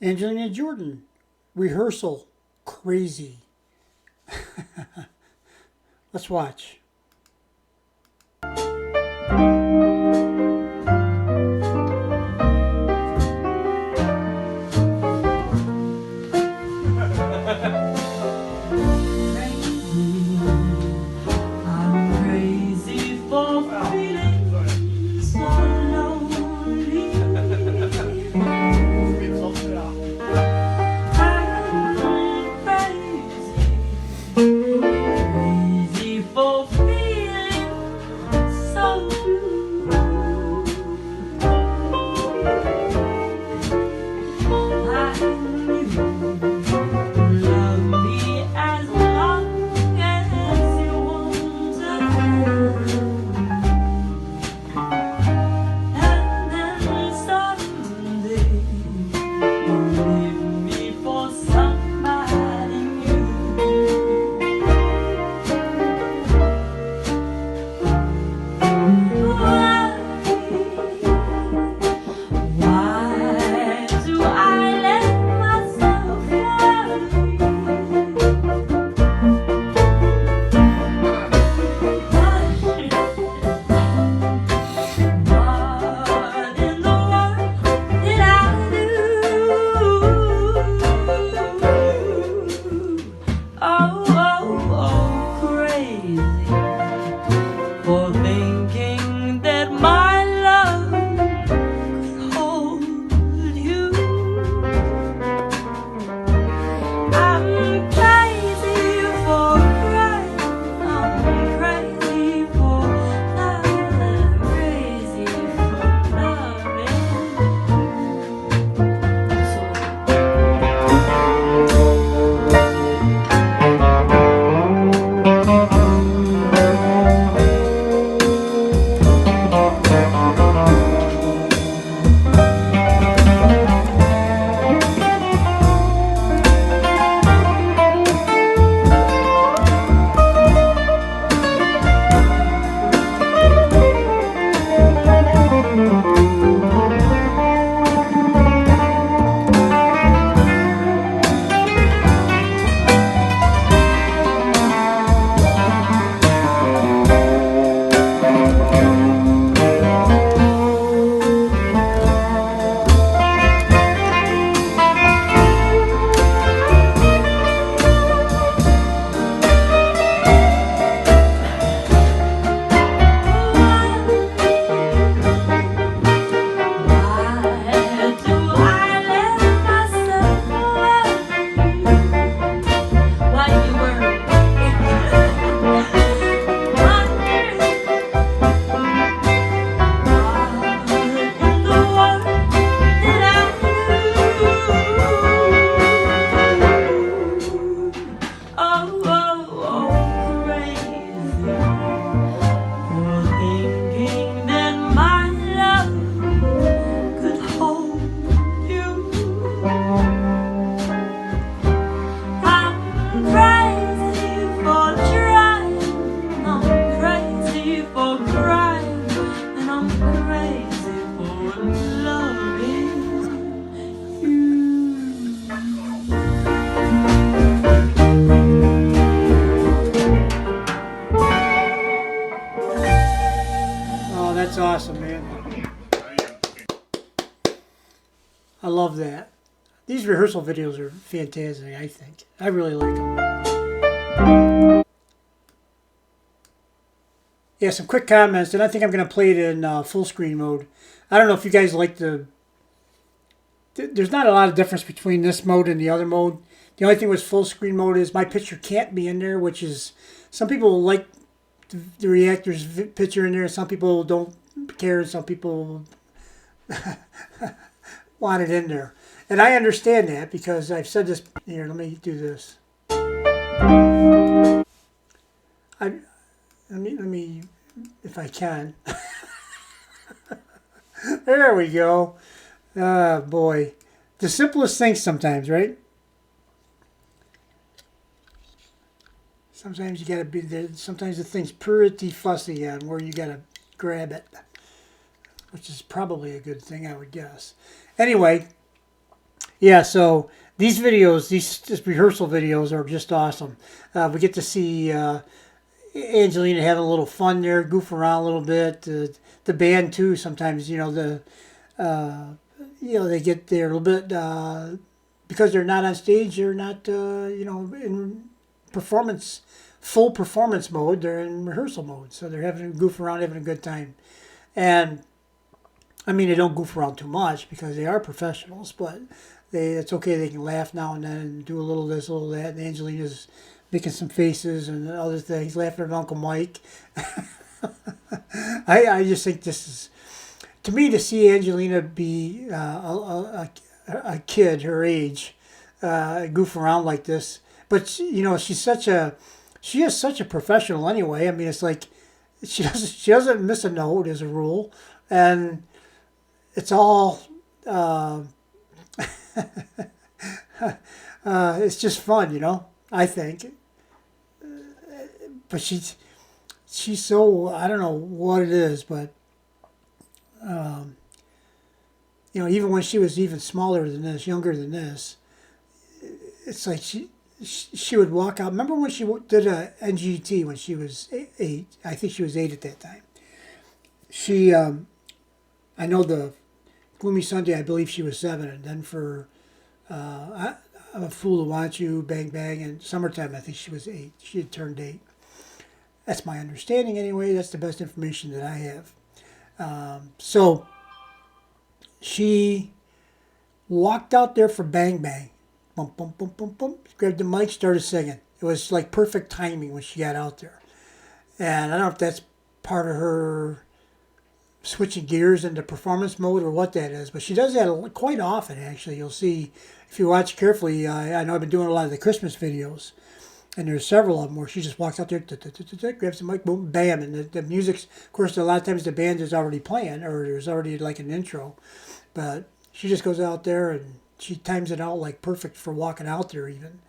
Angelina Jordan, rehearsal, crazy. Let's watch. That's awesome, man. I love that. These rehearsal videos are fantastic, I think. I really like them. Yeah, some quick comments, and I think I'm going to play it in full screen mode. I don't know if you guys like there's not a lot of difference between this mode and the other mode. The only thing with full screen mode is my picture can't be in there, which is, some people like the reactor's picture in there, some people don't care, and some people want it in there. And I understand that, because I've said this. Here, let me do this. Let me, if I can. There we go. Ah, boy. The simplest things sometimes, right? Sometimes you gotta be there. Sometimes the thing's pretty fussy on where you gotta grab it, which is probably a good thing, I would guess. Anyway, Yeah, so these videos, these just rehearsal videos, are just awesome. We get to see Angelina having a little fun there, goof around a little bit. The band too. Sometimes they get there a little bit because they're not on stage. They're not in performance full performance mode. They're in rehearsal mode, so they're having a goof around, having a good time. And I mean, they don't goof around too much because they are professionals, but it's okay. They can laugh now and then and do a little this, a little that. And Angelina's making some faces and other things, laughing at Uncle Mike. I just think this is, to me, to see Angelina be a kid her age, goof around like this. But she is such a professional anyway. I mean, it's like she doesn't miss a note as a rule, and it's all it's just fun, I think. But she's so, I don't know what it is, but even when she was even smaller than this, younger than this, it's like she would walk out. Remember when she did a NGT when she was 8? I think she was 8 at that time. I know the Gloomy Sunday, I believe she was 7, and then for I'm a Fool to Want You, Bang Bang, and Summertime, I think she was 8. She had turned 8. That's my understanding anyway. That's the best information that I have. So she walked out there for Bang Bang. Bum, bum, bum, bum, bum. Grabbed the mic, started singing. It was like perfect timing when she got out there. And I don't know if that's part of her switching gears into performance mode or what that is, but she does that quite often, actually. You'll see, if you watch carefully, I know I've been doing a lot of the Christmas videos, and there's several of them where she just walks out there, grabs the mic, boom, bam, and the music's, of course, a lot of times the band is already playing, or there's already like an intro, but she just goes out there and she times it out like perfect for walking out there even.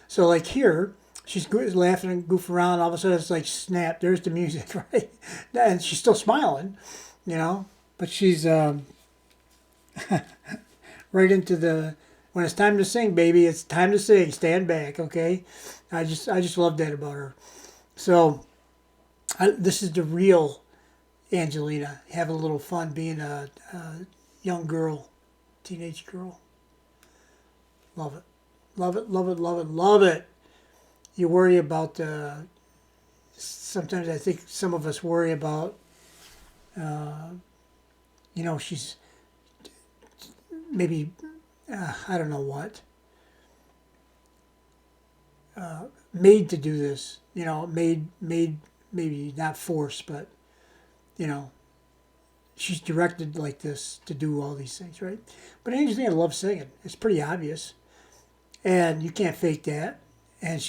So like here, she's laughing and goofing around, all of a sudden it's like, snap, there's the music, right? And she's still smiling, but she's right into when it's time to sing, baby, it's time to sing, stand back, okay? I just love that about her. So this is the real Angelina, having a little fun being a young girl, teenage girl. Love it. Love it, love it, love it, love it. You worry about, sometimes I think some of us worry about, she's maybe, I don't know what, made to do this, made, maybe not forced, but, she's directed like this to do all these things, right? But Angelina loves singing. It's pretty obvious. And you can't fake that. And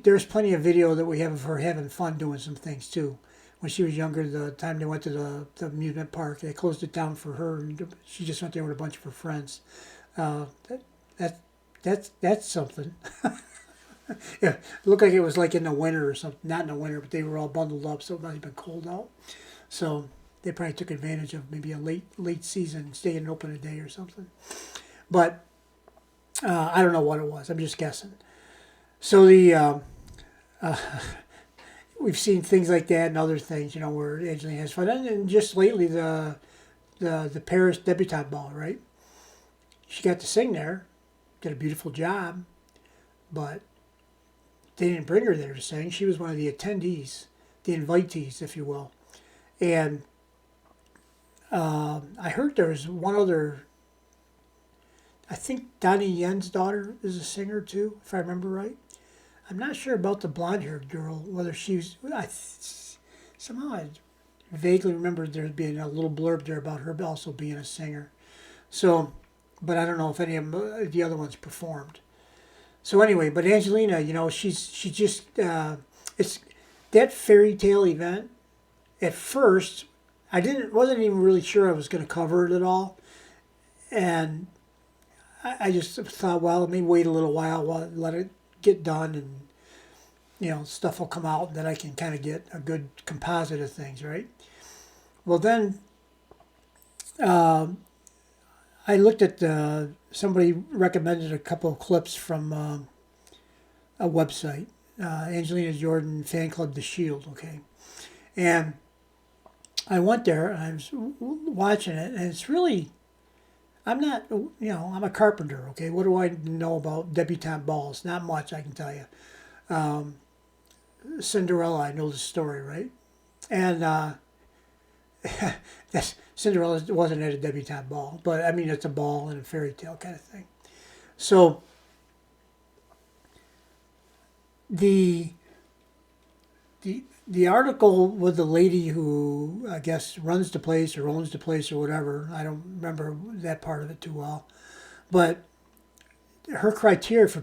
there's plenty of video that we have of her having fun doing some things too. When she was younger, the time they went to the amusement park, they closed it down for her, and she just went there with a bunch of her friends. That's something. Yeah, it looked like it was like in the winter or something. Not in the winter, but they were all bundled up, so it might have been cold out. So they probably took advantage of maybe a late season, staying open a day or something. But I don't know what it was. I'm just guessing. So we've seen things like that and other things, where Angelina has fun. And just lately, the Paris debutante ball, right? She got to sing there, did a beautiful job, but they didn't bring her there to sing. She was one of the attendees, the invitees, if you will. And I heard there was one other, I think Donnie Yen's daughter is a singer too, if I remember right. I'm not sure about the blonde-haired girl, whether she's, somehow I vaguely remember there being a little blurb there about her also being a singer. So, but I don't know if any of the other ones performed. So anyway, but Angelina, she just, it's that fairy tale event. At first, wasn't even really sure I was going to cover it at all. And I just thought, well, let me wait a little while, let it get done, and, stuff will come out, and then I can kind of get a good composite of things, right? Well, then, I looked at somebody recommended a couple of clips from a website, Angelina Jordan Fanclub The Shield. Okay, and I went there and I was watching it, and it's really. I'm not, I'm a carpenter. Okay, what do I know about debutante balls? Not much, I can tell you. Cinderella, I know the story, right? And that's Cinderella wasn't at a debutante ball, but I mean it's a ball and a fairy tale kind of thing. So the the article with the lady who I guess runs the place or owns the place or whatever. I don't remember that part of it too well, but her criteria for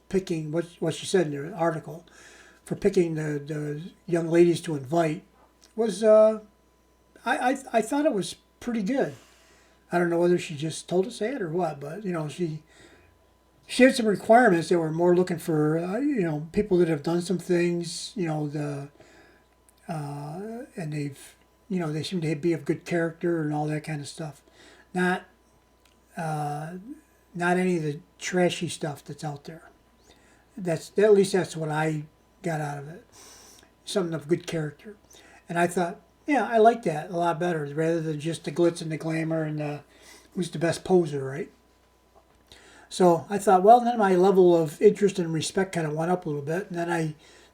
picking what she said in the article for picking the young ladies to invite was I thought it was pretty good. I don't know whether she just told us that or what, but she had some requirements that were more looking for people that have done some things, and they seem to be of good character and all that kind of stuff, not not any of the trashy stuff that's out there. That's at least that's what I got out of it. Something of good character, and I thought, yeah, I like that a lot better rather than just the glitz and the glamour and who's the best poser, right? So I thought, well, then my level of interest and respect kind of went up a little bit. And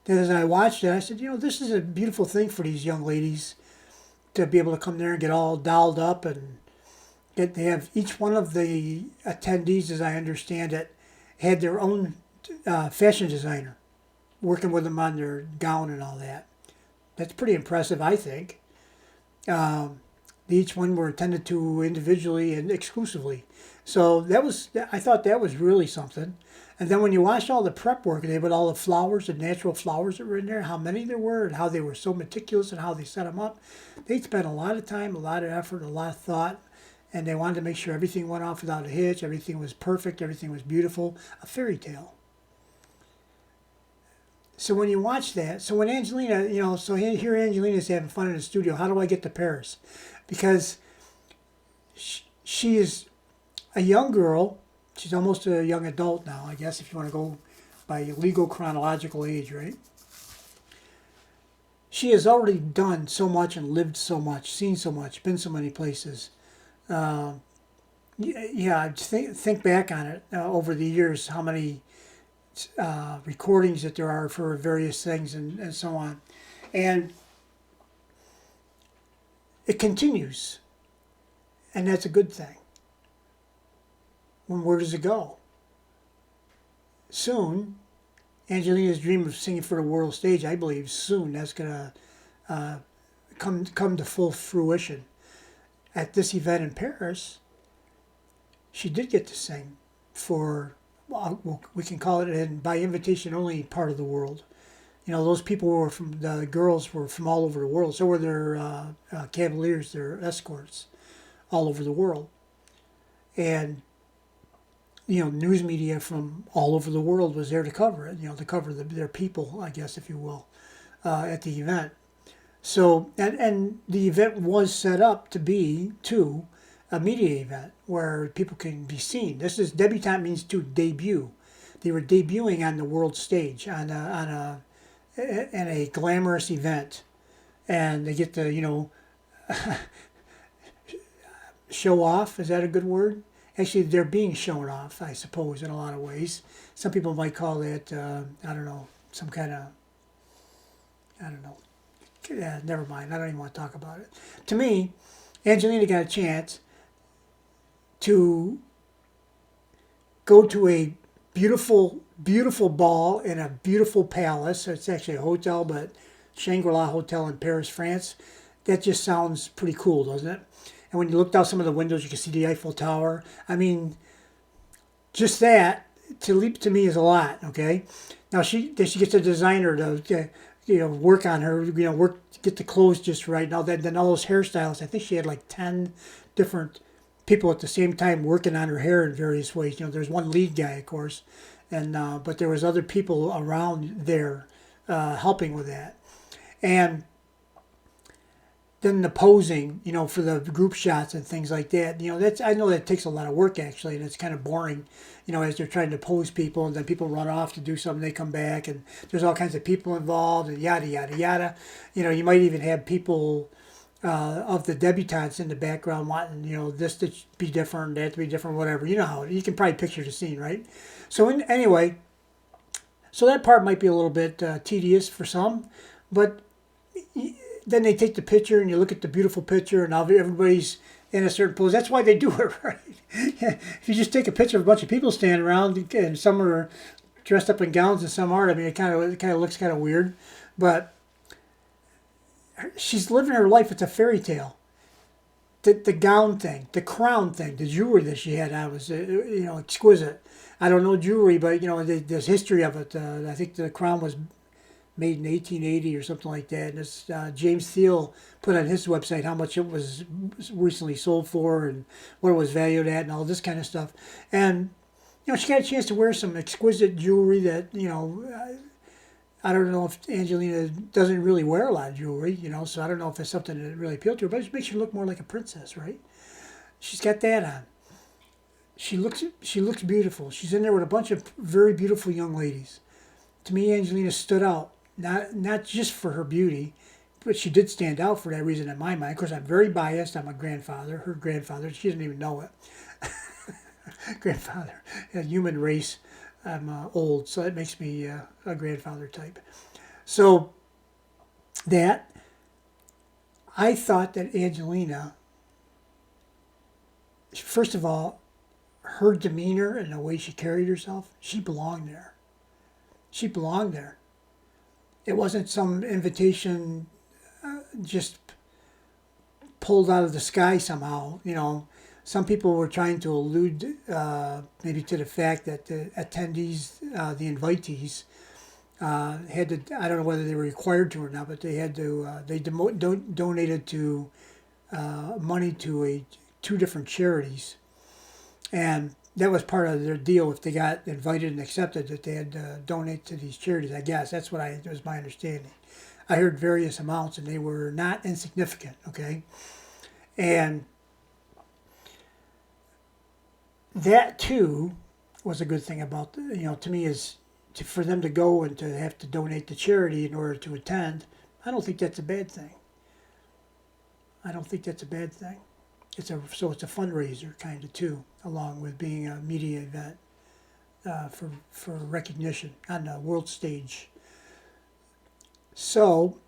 then as I watched it, I said, this is a beautiful thing for these young ladies to be able to come there and get all dolled up and they have each one of the attendees, as I understand it, had their own fashion designer working with them on their gown and all that. That's pretty impressive, I think. Each one were attended to individually and exclusively. So I thought that was really something. And then when you watched all the prep work, they put all the flowers, the natural flowers that were in there, how many there were, and how they were so meticulous and how they set them up. They spent a lot of time, a lot of effort, a lot of thought, and they wanted to make sure everything went off without a hitch, everything was perfect, everything was beautiful, a fairy tale. So when you watch that, so when Angelina, so here Angelina's having fun in the studio, how do I get to Paris? Because she is a young girl. She's almost a young adult now, I guess, if you want to go by legal chronological age, right? She has already done so much and lived so much, seen so much, been so many places. Yeah, think back on it over the years, how many recordings that there are for various things and so on. And it continues, and that's a good thing. Where does it go? Soon, Angelina's dream of singing for the world stage, I believe soon that's going to come to full fruition. At this event in Paris, she did get to sing for, well, we can call it, and by invitation only, part of the world. Those people the girls were from all over the world. So were their cavaliers, their escorts, all over the world. And news media from all over the world was there to cover it, to cover their people, I guess, if you will, at the event. So, and the event was set up to be, too, a media event where people can be seen. Debutante means to debut. They were debuting on the world stage, on a glamorous event. And they get to, show off. Is that a good word? Actually, they're being shown off, I suppose, in a lot of ways. Some people might call it, I don't know, some kind of, I don't know. Yeah, never mind. I don't even want to talk about it. To me, Angelina got a chance to go to a beautiful, beautiful ball in a beautiful palace. It's actually a hotel, but Shangri-La Hotel in Paris, France. That just sounds pretty cool, doesn't it? And when you looked out some of the windows, you can see the Eiffel Tower. I mean, just that to me is a lot. Okay, now she gets a designer to work on her, get the clothes just right. Now then all those hairstyles. I think she had like 10 different people at the same time working on her hair in various ways. There's one lead guy, of course, and but there was other people around there helping with that, and then the posing, for the group shots and things like that. I know that takes a lot of work actually, and it's kind of boring. As they're trying to pose people, and then people run off to do something, they come back, and there's all kinds of people involved, and yada yada yada. You might even have people of the debutantes in the background wanting, this to be different, that to be different, whatever. You know how you can probably picture the scene, right? So anyway, so that part might be a little bit tedious for some, but then they take the picture and you look at the beautiful picture and now everybody's in a certain pose. That's why they do it, right? If you just take a picture of a bunch of people standing around and some are dressed up in gowns and some aren't, I mean, it kind of looks kind of weird, but she's living her life. It's a fairy tale. The gown thing, the crown thing, the jewelry that she had on was exquisite. I don't know jewelry, but there's history of it. I think the crown was made in 1880 or something like that. And this James Thiel put on his website how much it was recently sold for and what it was valued at and all this kind of stuff. And she got a chance to wear some exquisite jewelry that I don't know if Angelina doesn't really wear a lot of jewelry, so I don't know if it's something that really appealed to her, but it makes her look more like a princess, right? She's got that on. She looks beautiful. She's in there with a bunch of very beautiful young ladies. To me, Angelina stood out, not just for her beauty, but she did stand out for that reason in my mind. Of course, I'm very biased. I'm a grandfather, her grandfather. She doesn't even know it. Grandfather, a human race. I'm old, so that makes me a grandfather type. So I thought that Angelina, first of all, her demeanor and the way she carried herself, she belonged there. She belonged there. It wasn't some invitation just pulled out of the sky somehow. Some people were trying to allude maybe to the fact that the attendees, the invitees, had to, I don't know whether they were required to or not, but they had to, donated to money to two different charities. And that was part of their deal. If they got invited and accepted, that they had to donate to these charities, I guess. That was my understanding. I heard various amounts, and they were not insignificant, okay? And that, too, was a good thing about, to me, is for them to go and to have to donate to charity in order to attend. I don't think that's a bad thing. I don't think that's a bad thing. It's a fundraiser kind of too, along with being a media event for recognition on the world stage. So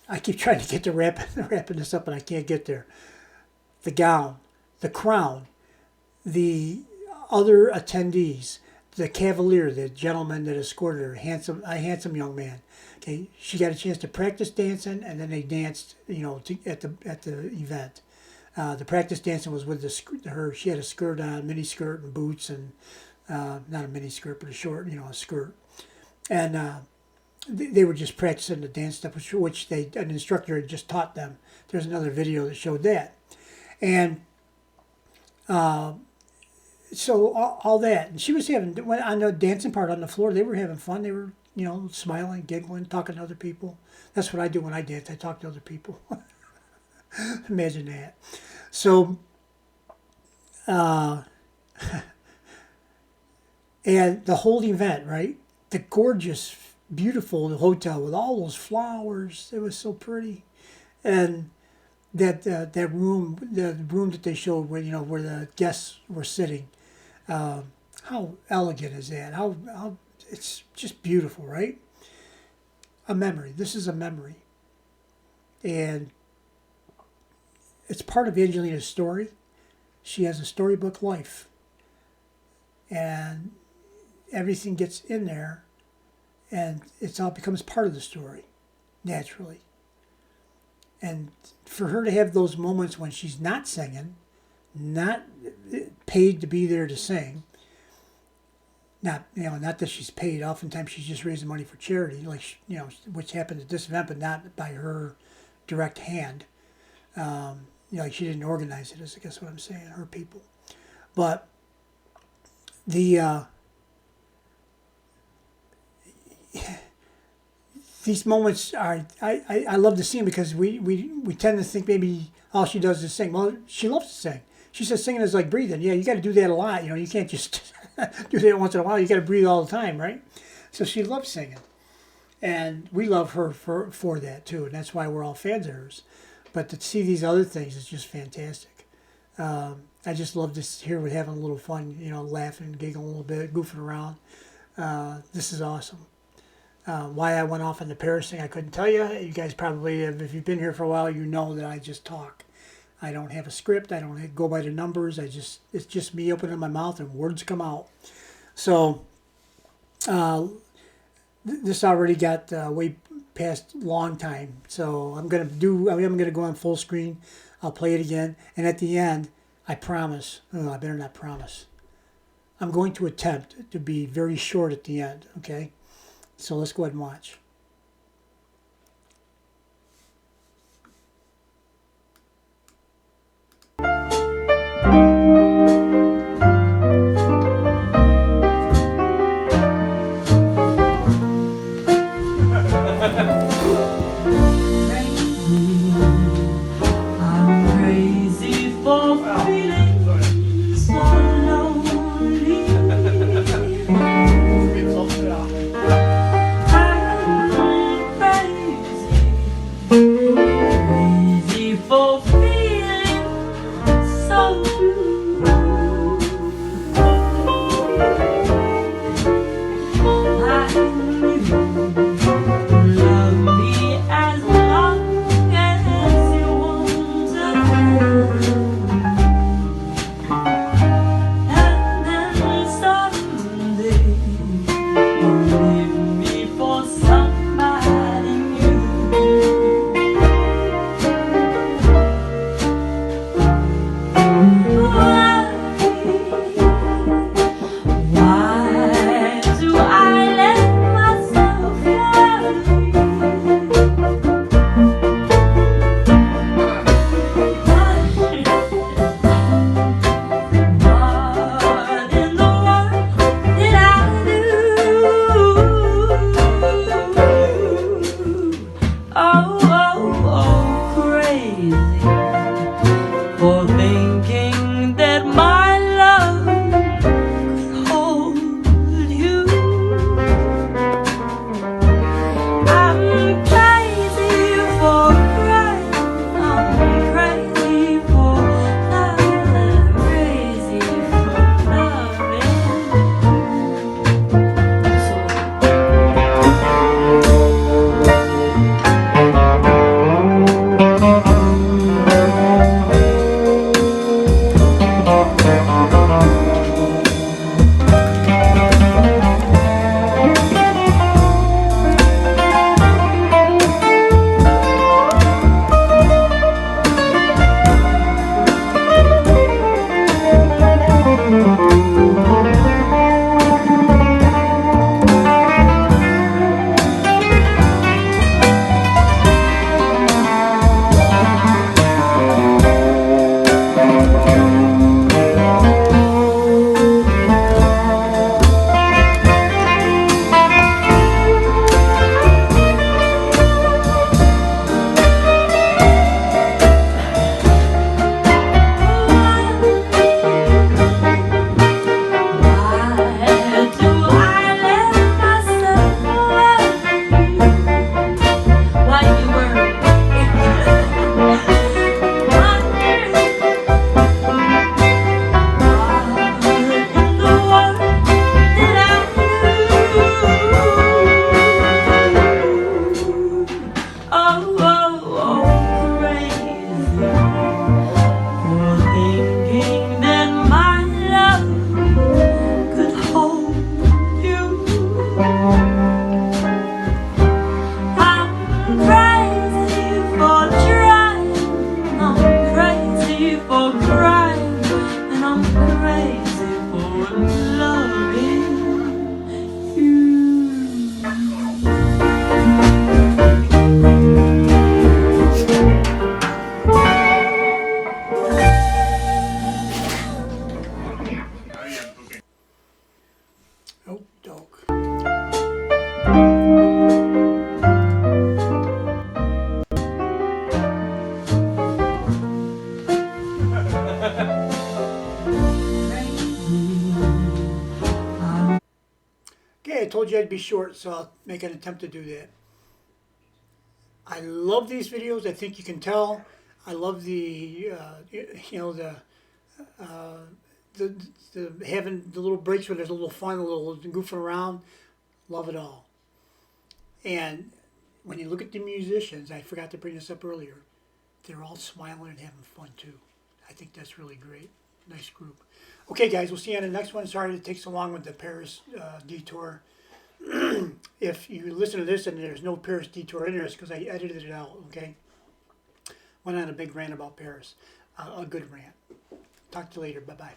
I keep trying to get to wrapping this up, and I can't get there. The gown, the crown, the other attendees, the cavalier, the gentleman that escorted her, a handsome young man. Okay, she got a chance to practice dancing, and then they danced, at the event. The practice dancing was with her. She had a skirt on, mini skirt and boots, and not a mini skirt, but a short, a skirt. And they were just practicing the dance stuff, which an instructor had just taught them. There's another video that showed that, and so all that. And she was on the dancing part on the floor. They were having fun. They were, smiling, giggling, talking to other people. That's what I do when I dance. I talk to other people. Imagine that. So, and the whole event, right? The gorgeous, beautiful hotel with all those flowers. It was so pretty. And that room, the room that they showed where, where the guests were sitting. How elegant is that? How it's just beautiful, right? A memory. This is a memory. And it's part of Angelina's story. She has a storybook life. And everything gets in there, and it all becomes part of the story, naturally. And for her to have those moments when she's not singing, not paid to be there to sing, not that she's paid. Oftentimes she's just raising money for charity, like which happened at this event, but not by her direct hand. Like she didn't organize it, is I guess what I'm saying, her people. But the these moments are I love to see them because we tend to think maybe all she does is sing. Well, she loves to sing. She says singing is like breathing. Yeah, you got to do that a lot. You know, you can't just do that once in a while. You got to breathe all the time, right? So she loves singing, and we love her for that too, and that's why we're all fans of hers. But to see these other things is just fantastic. I just love to hear we're having a little fun, you know, laughing, giggling a little bit, goofing around. This is awesome. Why I went off on the Paris thing, I couldn't tell you. You guys probably, if you've been here for a while, you know that I just talk. I don't have a script. I don't go by the numbers. It's just me opening my mouth and words come out. So this already got way past long time. So I'm gonna go on full screen. I'll play it again, and at the end, I promise. Oh, I better not promise. I'm going to attempt to be very short at the end. Okay. So let's go ahead and watch. Love me you had to be short, so I'll make an attempt to do that. I love these videos. I think you can tell. I love the, the, the having the little breaks where there's a little fun, a little goofing around. Love it all. And when you look at the musicians, I forgot to bring this up earlier, they're all smiling and having fun too. I think that's really great. Nice group. Okay, guys, we'll see you on the next one. Sorry to take so long with the Paris detour. If you listen to this and there's no Paris detour in there, it's because I edited it out, okay? Went on a big rant about Paris. A good rant. Talk to you later. Bye-bye.